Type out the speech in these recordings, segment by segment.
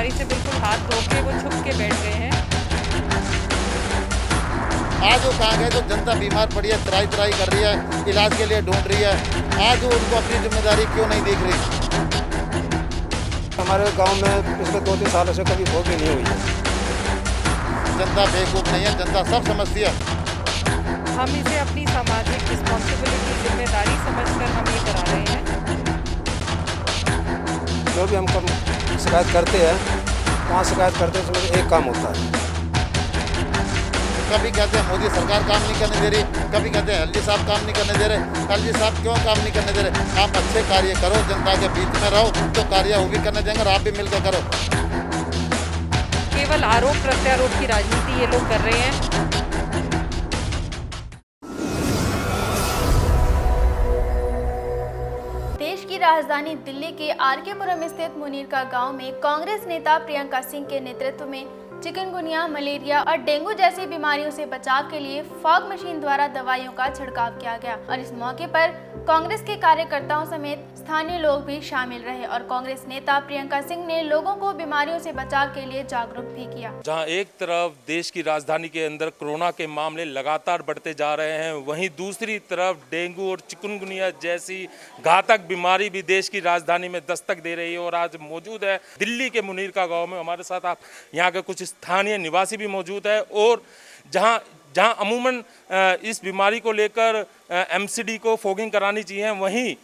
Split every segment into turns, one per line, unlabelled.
जिम्मेदारी से बिल्कुल हाथ धो के वो छुप के बैठ गए हैं।
आज वो कहाँ गए जो जनता बीमार पड़ी है, त्राई त्राई कर रही है, इलाज के लिए ढूंढ रही है। आज वो उनको अपनी जिम्मेदारी क्यों नहीं दिख रही?
हमारे गांव में पिछले 2-3 सालों से कभी भोगी नहीं हुई है।
जनता बेवकूफ़ नहीं है, जनता सब समझती है।
हम इसे अपनी सामाजिक रिस्पॉन्सिबिलिटी, जिम्मेदारी समझकर हम ये करा रहे हैं।
जो भी हम शिकायत करते हैं, वहाँ शिकायत करते हैं उसमें एक काम होता है।
कभी कहते हैं मोदी सरकार काम नहीं करने दे रही, कभी कहते हैं एलजी साहब काम नहीं करने दे रहे। एलजी साहब क्यों काम नहीं करने दे रहे? आप अच्छे कार्य करो, जनता के बीच में रहो, तो कार्य वो भी करने देंगे और आप भी मिलकर करो।
केवल आरोप प्रत्यारोप की राजनीति ये लोग कर रहे हैं।
देश की राजधानी दिल्ली के आरकेपुरम स्थित मुनीरका गांव में कांग्रेस नेता प्रियंका सिंह के नेतृत्व में चिकनगुनिया, मलेरिया और डेंगू जैसी बीमारियों से बचाव के लिए फॉग मशीन द्वारा दवाइयों का छिड़काव किया गया और इस मौके पर कांग्रेस के कार्यकर्ताओं समेत स्थानीय लोग भी शामिल रहे और कांग्रेस नेता प्रियंका सिंह ने लोगों को बीमारियों से बचाव के लिए जागरूक भी किया।
जहां एक तरफ देश की राजधानी के अंदर कोरोना के मामले लगातार बढ़ते जा रहे हैं, वहीं दूसरी तरफ डेंगू और चिकनगुनिया जैसी घातक बीमारी भी देश की राजधानी में दस्तक दे रही है। और आज मौजूद है दिल्ली के मुनीरका गांव में, हमारे साथ आप यहाँ के कुछ स्थानीय निवासी भी मौजूद है। और जहां अमूमन इस बीमारी को लेकर एमसीडी को फॉगिंग करानी चाहिए, वहीं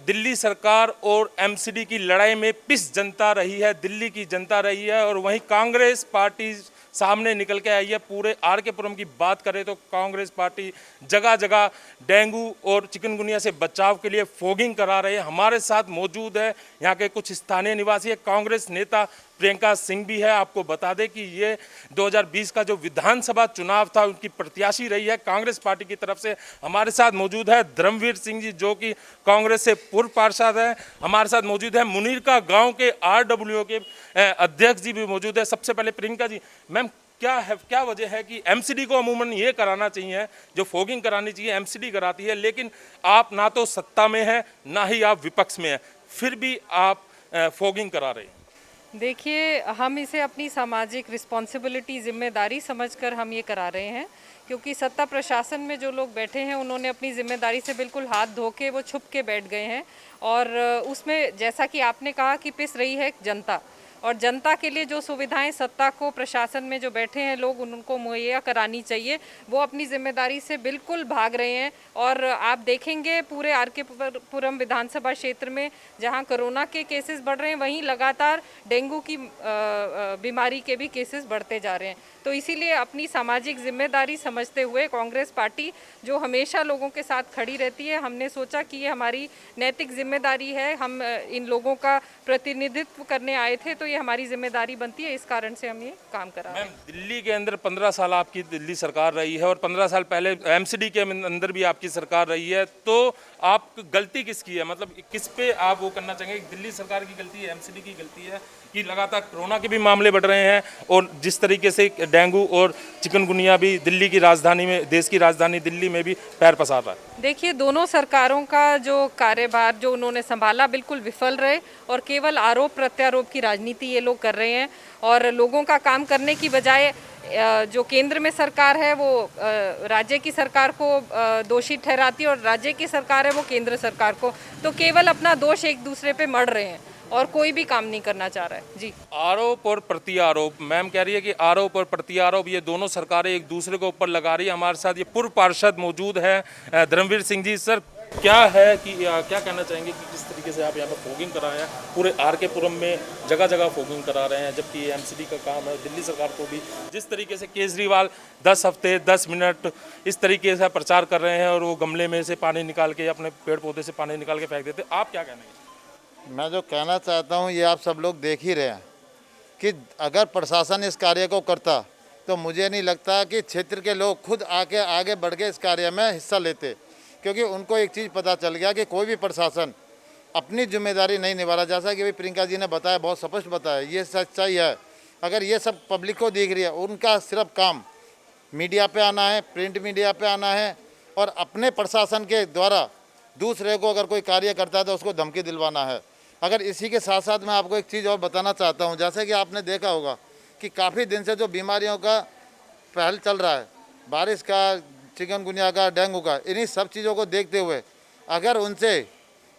दिल्ली सरकार और एमसीडी की लड़ाई में पिस जनता रही है, दिल्ली की जनता रही है। और वहीं कांग्रेस पार्टी सामने निकल के आई है। पूरे आरकेपुरम की बात करें तो कांग्रेस पार्टी जगह जगह डेंगू और चिकनगुनिया से बचाव के लिए फॉगिंग करा रहे हैं। हमारे साथ मौजूद है यहाँ के कुछ स्थानीय निवासी है, कांग्रेस नेता प्रियंका सिंह भी है। आपको बता दें कि ये 2020 का जो विधानसभा चुनाव था उनकी प्रत्याशी रही है कांग्रेस पार्टी की तरफ से। हमारे साथ मौजूद है धर्मवीर सिंह जी, जो कि कांग्रेस से पूर्व पार्षद है। हमारे साथ मौजूद है मुनीरका गांव के आरडब्ल्यूओ के अध्यक्ष जी भी मौजूद है। सबसे पहले प्रियंका जी, मैम क्या वजह है कि एमसीडी को अमूमन ये कराना चाहिए, जो फॉगिंग करानी चाहिए एमसीडी कराती है, लेकिन आप ना तो सत्ता में है ना ही आप विपक्ष में है, फिर भी आप फॉगिंग करा रहे हैं?
देखिए, हम इसे अपनी सामाजिक रिस्पॉन्सिबिलिटी, जिम्मेदारी समझकर हम ये करा रहे हैं, क्योंकि सत्ता प्रशासन में जो लोग बैठे हैं उन्होंने अपनी जिम्मेदारी से बिल्कुल हाथ धो के वो छुप के बैठ गए हैं। और उसमें जैसा कि आपने कहा कि पिस रही है जनता, और जनता के लिए जो सुविधाएं सत्ता को, प्रशासन में जो बैठे हैं लोग, उनको मुहैया करानी चाहिए, वो अपनी जिम्मेदारी से बिल्कुल भाग रहे हैं। और आप देखेंगे पूरे आरकेपुरम विधानसभा क्षेत्र में जहां कोरोना के केसेस बढ़ रहे हैं, वहीं लगातार डेंगू की बीमारी के भी केसेस बढ़ते जा रहे हैं। तो इसीलिए अपनी सामाजिक जिम्मेदारी समझते हुए कांग्रेस पार्टी, जो हमेशा लोगों के साथ खड़ी रहती है, हमने सोचा कि ये हमारी नैतिक जिम्मेदारी है। हम इन लोगों का प्रतिनिधित्व करने आए थे, तो ये हमारी जिम्मेदारी बनती है, इस कारण से हम ये काम कर रहे हैं।
दिल्ली के अंदर 15 साल आपकी दिल्ली सरकार रही है और 15 साल पहले एमसीडी के अंदर भी आपकी सरकार रही है, तो आप गलती किसकी है? मतलब किस पे आप वो करना चाहेंगे? दिल्ली सरकार की गलती है, एमसीडी की गलती है कि लगातार कोरोना के भी मामले बढ़ रहे हैं और जिस तरीके से डेंगू और चिकनगुनिया भी दिल्ली की राजधानी में, देश की राजधानी दिल्ली में भी पैर पसार रहा है?
देखिए, दोनों सरकारों का जो कार्यभार जो उन्होंने संभाला बिल्कुल विफल रहे और केवल आरोप प्रत्यारोप की राजनीति ये लोग कर रहे हैं। और लोगों का काम करने की बजाय जो केंद्र में सरकार है वो राज्य की सरकार को दोषी ठहराती है, और राज्य की सरकार है वो केंद्र सरकार को, तो केवल अपना दोष एक दूसरे पे मढ़ रहे हैं और कोई भी काम नहीं करना चाह रहा है। जी, आरोप
और प्रति आरोप, मैम कह रही है कि आरोप और प्रति आरोप ये दोनों सरकारें एक दूसरे के ऊपर लगा रही है। हमारे साथ ये पूर्व पार्षद मौजूद है धर्मवीर सिंह जी। सर, क्या है कि क्या कहना चाहेंगे कि किस तरीके से आप यहाँ पर फॉगिंग करा रहे हैं? पूरे आरकेपुरम में जगह जगह फॉगिंग करा रहे हैं, जबकि ये एमसीडी का काम है। दिल्ली सरकार को भी जिस तरीके से केजरीवाल 10 हफ्ते 10 मिनट इस तरीके से प्रचार कर रहे हैं और वो गमले में से पानी निकाल के, अपने पेड़ पौधे से पानी निकाल के फेंक देते, आप क्या कहना है?
मैं जो कहना चाहता हूँ, ये आप सब लोग देख ही रहे हैं कि अगर प्रशासन इस कार्य को करता तो मुझे नहीं लगता कि क्षेत्र के लोग खुद आगे बढ़ के इस कार्य में हिस्सा लेते, क्योंकि उनको एक चीज़ पता चल गया कि कोई भी प्रशासन अपनी जिम्मेदारी नहीं निभा रहा। जैसा कि भाई प्रियंका जी ने बताया, बहुत स्पष्ट बताया, ये सच्चाई है। अगर ये सब पब्लिक को दिख रही है, उनका सिर्फ काम मीडिया पे आना है, प्रिंट मीडिया पे आना है, और अपने प्रशासन के द्वारा दूसरे को अगर कोई कार्य करता है तो उसको धमकी दिलवाना है। अगर इसी के साथ साथ मैं आपको एक चीज़ और बताना चाहता हूँ, जैसे कि आपने देखा होगा कि काफ़ी दिन से जो बीमारियों का पहल चल रहा है, बारिश का, चिकनगुनिया का, डेंगू का, इन्हीं सब चीज़ों को देखते हुए अगर उनसे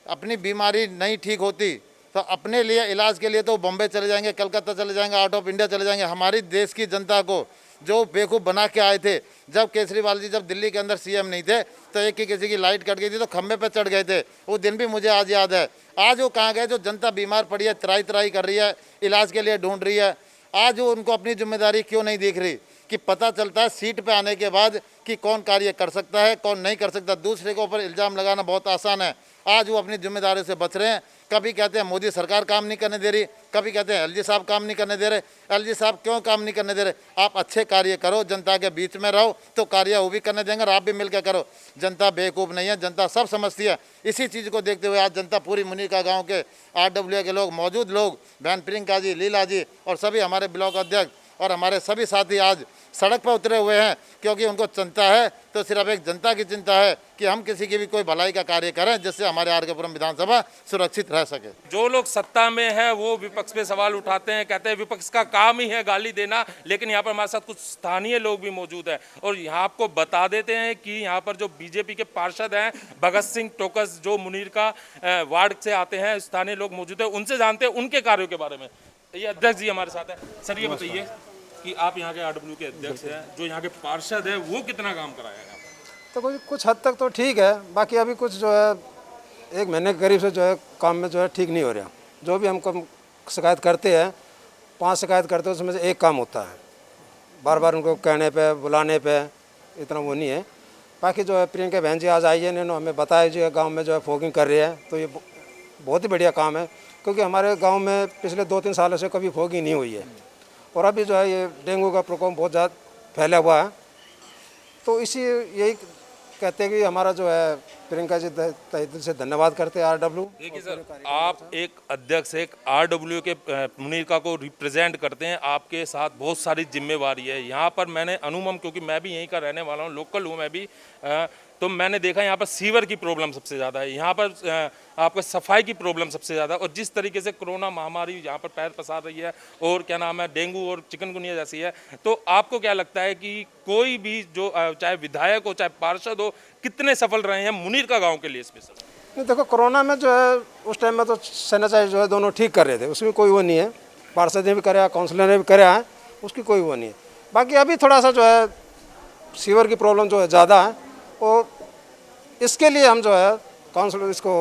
अपनी बीमारी नहीं ठीक होती तो अपने लिए इलाज के लिए तो बॉम्बे चले जाएंगे, कलकत्ता चले जाएंगे, आउट ऑफ इंडिया चले जाएंगे। हमारी देश की जनता को जो बेवकूफ़ बना के आए थे, जब केजरीवाल जी जब दिल्ली के अंदर सीएम नहीं थे तो एक ही किसी की लाइट कट गई थी तो खंबे पे चढ़ गए थे, वो दिन भी मुझे आज याद है। आज वो कहाँ गए? जो जनता बीमार पड़ी है, त्राई त्राई कर रही है, इलाज के लिए ढूंढ रही है, आज वो उनको अपनी जिम्मेदारी क्यों नहीं दिख रही? कि पता चलता है सीट पे आने के बाद कि कौन कार्य कर सकता है, कौन नहीं कर सकता। दूसरे के ऊपर इल्ज़ाम लगाना बहुत आसान है। आज वो अपनी जिम्मेदारी से बच रहे हैं। कभी कहते हैं मोदी सरकार काम नहीं करने दे रही, कभी कहते हैं एलजी साहब काम नहीं करने दे रहे। एलजी साहब क्यों काम नहीं करने दे रहे? आप अच्छे कार्य करो, जनता के बीच में रहो तो कार्य वो भी करने देंगे और आप भी मिलकर करो। जनता बेवकूफ़ नहीं है, जनता सब समझती है। इसी चीज़ को देखते हुए आज जनता पूरी मुनीरका गाँव के RWA के लोग, मौजूद लोग, बहन प्रियंका जी, लीला जी और सभी हमारे ब्लॉक अध्यक्ष और हमारे सभी साथी आज सड़क पर उतरे हुए हैं, क्योंकि उनको चिंता है तो सिर्फ एक जनता की चिंता है कि हम किसी की भी कोई भलाई का कार्य करें जिससे हमारे RK-पुरम विधानसभा सुरक्षित रह सके।
जो लोग सत्ता में है वो विपक्ष पे सवाल उठाते हैं, कहते हैं विपक्ष का काम ही है गाली देना, लेकिन यहाँ पर हमारे साथ कुछ स्थानीय लोग भी मौजूद हैं और यहाँ आपको बता देते हैं कि यहाँ पर जो बीजेपी के पार्षद हैं भगत सिंह टोकस, जो मुनीरका वार्ड से आते हैं, स्थानीय लोग मौजूद हैं, उनसे जानते हैं उनके कार्यों के बारे में। ये अध्यक्ष जी हमारे साथ है। सर ये बताइए कि आप यहाँ के RW के अध्यक्ष हैं, जो यहाँ के पार्षद है वो कितना काम कराया है?
तो कुछ हद तक तो ठीक है, बाकी अभी कुछ जो है 1 महीने के करीब से जो है काम में जो है ठीक नहीं हो रहा। जो भी हमको शिकायत करते हैं, 5 शिकायत करते हैं उसमें से 1 काम होता है। बार बार उनको कहने पे, बुलाने पे इतना वो नहीं है। बाकी जो है प्रियंका बहन जी आज आई है, इन्होंने हमें बताया जो है गाँव में जो है फॉगिंग कर रही है, तो ये बहुत ही बढ़िया काम है, क्योंकि हमारे गाँव में पिछले 2-3 सालों से कभी फॉगिंग नहीं हुई है और अभी जो है ये डेंगू का प्रकोप बहुत ज़्यादा फैला हुआ है। तो इसी यही कहते हैं कि हमारा जो है प्रियंका जी तहे दिल से धन्यवाद करते हैं RW।
देखिए सर, आप एक अध्यक्ष, एक RW के मुनीरका को रिप्रेजेंट करते हैं, आपके साथ बहुत सारी जिम्मेवारी है। यहाँ पर मैंने अनुमम, क्योंकि मैं भी यहीं का रहने वाला हूँ, लोकल हूँ मैं भी, तो मैंने देखा यहाँ पर सीवर की प्रॉब्लम सबसे ज़्यादा है, यहाँ पर आपका सफाई की प्रॉब्लम सबसे ज़्यादा, और जिस तरीके से कोरोना महामारी यहाँ पर पैर पसार रही है और क्या नाम है डेंगू और चिकनगुनिया जैसी है, तो आपको क्या लगता है कि कोई भी जो चाहे विधायक हो चाहे पार्षद हो, कितने सफल रहे हैं मुनीरका गाँव के लिए स्पेशल?
नहीं देखो, कोरोना में जो है उस टाइम में तो सैनिटाइज जो है दोनों ठीक कर रहे थे, उसमें कोई वो नहीं है। पार्षद ने भी कराया, काउंसलर ने भी कराया, उसकी कोई वो नहीं है। बाकी अभी थोड़ा सा जो है सीवर की प्रॉब्लम जो है ज़्यादा है और इसके लिए हम जो है काउंसलर इसको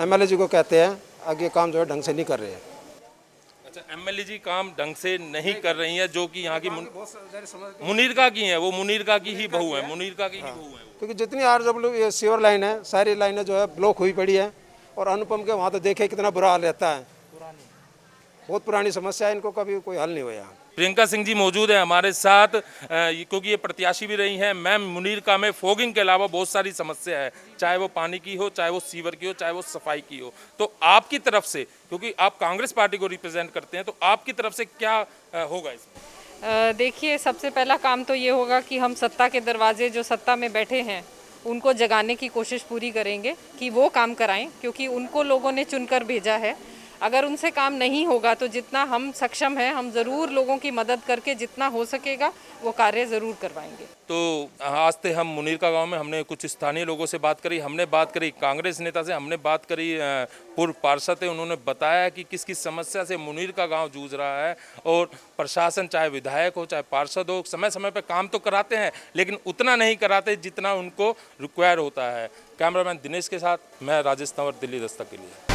MLA जी को कहते हैं, आगे काम जो है ढंग से नहीं कर रहे हैं।
अच्छा, MLA जी काम ढंग से नहीं कर रही हैं, जो कि यहाँ की मुनीरका की हैं, वो मुनीरका की ही बहू है, मुनीरका की ही बहू है।
क्योंकि जितनी RW ये सीवर लाइन है, सारी लाइनें जो है ब्लॉक हुई पड़ी है और अनुपम के वहाँ तो देखे कितना बुरा हाल रहता है। बहुत पुरानी समस्या है, इनको कभी कोई हल नहीं हुआ।
प्रियंका सिंह जी मौजूद है हमारे साथ, क्योंकि ये प्रत्याशी भी रही हैं। मैम, मुनीरका में फॉगिंग के अलावा बहुत सारी समस्या है, चाहे वो पानी की हो, चाहे वो सीवर की हो, चाहे वो सफाई की हो, तो आपकी तरफ से, क्योंकि आप कांग्रेस पार्टी को रिप्रेजेंट करते हैं, तो आपकी तरफ से क्या होगा इसमें?
देखिए, सबसे पहला काम तो ये होगा कि हम सत्ता के दरवाजे, जो सत्ता में बैठे हैं, उनको जगाने की कोशिश पूरी करेंगे कि वो काम कराएं, क्योंकि उनको लोगों ने चुनकर भेजा है। अगर उनसे काम नहीं होगा तो जितना हम सक्षम हैं, हम ज़रूर लोगों की मदद करके जितना हो सकेगा वो कार्य ज़रूर करवाएंगे।
तो आज से हम मुनीरका गांव में हमने कुछ स्थानीय लोगों से बात करी, हमने बात करी कांग्रेस नेता से, हमने बात करी पूर्व पार्षद थे, उन्होंने बताया कि किस किस समस्या से मुनीरका गांव जूझ रहा है और प्रशासन, चाहे विधायक हो चाहे पार्षद हो, समय समय पर काम तो कराते हैं लेकिन उतना नहीं कराते जितना उनको रिक्वायर होता है। कैमरामैन दिनेश के साथ मैं राजेश तंवर, दिल्ली दस्तक के लिए।